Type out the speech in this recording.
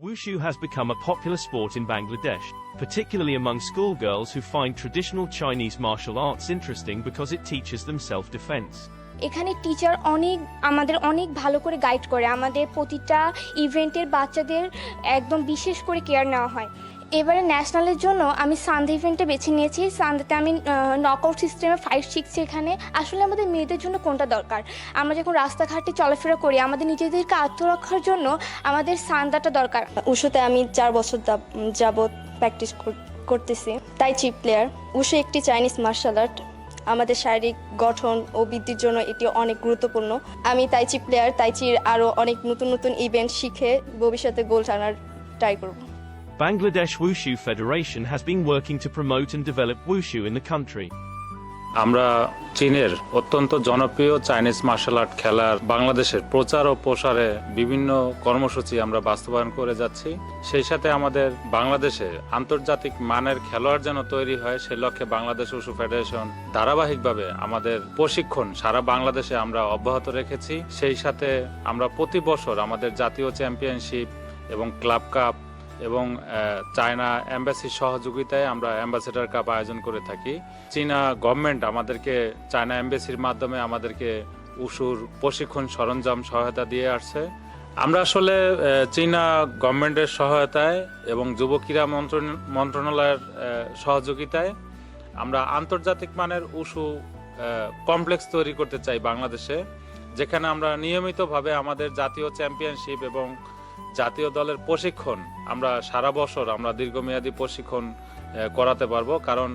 Wushu has become a popular sport in Bangladesh, particularly among schoolgirls who find traditional Chinese martial arts interesting because it teaches them self-defense. এখানে teacher আমাদের অনেক ভালো করে guide করে, আমাদের প্রতিটা ইভেন্টের বাচ্চাদের একদম বিশেষ করে কেয়ার নেওয়া হয়। এবারে ন্যাশনালের জন্য আমি সান্ধ্যা ইভেন্টে বেছে নিয়েছি। সান্ধ্যাতে আমি নকআউট সিস্টেমে ফাইট শিখছি। এখানে আসলে আমাদের মেয়েদের জন্য কোনটা দরকার, আমরা যখন রাস্তাঘাটে চলাফেরা করি আমাদের নিজেদেরকে আত্মরক্ষার জন্য আমাদের সান্ধ্যাটা দরকার। উশুতে আমি 4 বছর যাবত প্র্যাকটিস করতেছি। Tai chi player. উশু একটি চাইনিজ মার্শাল আর্ট। আমাদের শারীরিক গঠন ও বৃদ্ধির জন্য এটি অনেক গুরুত্বপূর্ণ। আমি তাইচি প্লেয়ার। তাইচির আরও অনেক নতুন নতুন ইভেন্ট শিখে ভবিষ্যতে গোল টানার ট্রাই করব। Bangladesh Wushu Federation has been working to promote and develop Wushu in the country. আমরা চীনের অত্যন্ত জনপ্রিয় চাইনিজ মার্শাল আর্ট খেলার বাংলাদেশের প্রচার ও প্রসারে বিভিন্ন কর্মসূচি আমরা বাস্তবায়ন করে যাচ্ছি। সেই সাথে আমাদের বাংলাদেশে আন্তর্জাতিক মানের খেলোয়াড় যেন তৈরি হয় সে লক্ষ্যে বাংলাদেশ উশু ফেডারেশন ধারাবাহিকভাবে আমাদের প্রশিক্ষণ সারা বাংলাদেশে আমরা অব্যাহত রেখেছি। সেই সাথে আমরা প্রতি বছর আমাদের জাতীয় চ্যাম্পিয়নশিপ এবং ক্লাব কাপ এবং চায়না এম্বাসির সহযোগিতায় আমরা অ্যাম্বাসেডর কাপ আয়োজন করে থাকি। চীনা গভর্নমেন্ট আমাদেরকে চায়না এম্বাসির মাধ্যমে আমাদেরকে উশুর প্রশিক্ষণ সরঞ্জাম সহায়তা দিয়ে আসছে। আমরা আসলে চীনা গভর্নমেন্টের সহায়তায় এবং যুব ক্রীড়া মন্ত্রণালয়ের সহযোগিতায় আমরা আন্তর্জাতিক মানের উশু কমপ্লেক্স তৈরি করতে চাই বাংলাদেশে, যেখানে আমরা নিয়মিতভাবে আমাদের জাতীয় চ্যাম্পিয়নশিপ এবং জাতীয় দলের প্রশিক্ষণ আমরা সারা বছর আমরা দীর্ঘমেয়াদী প্রশিক্ষণ করাতে পারবো। কারণ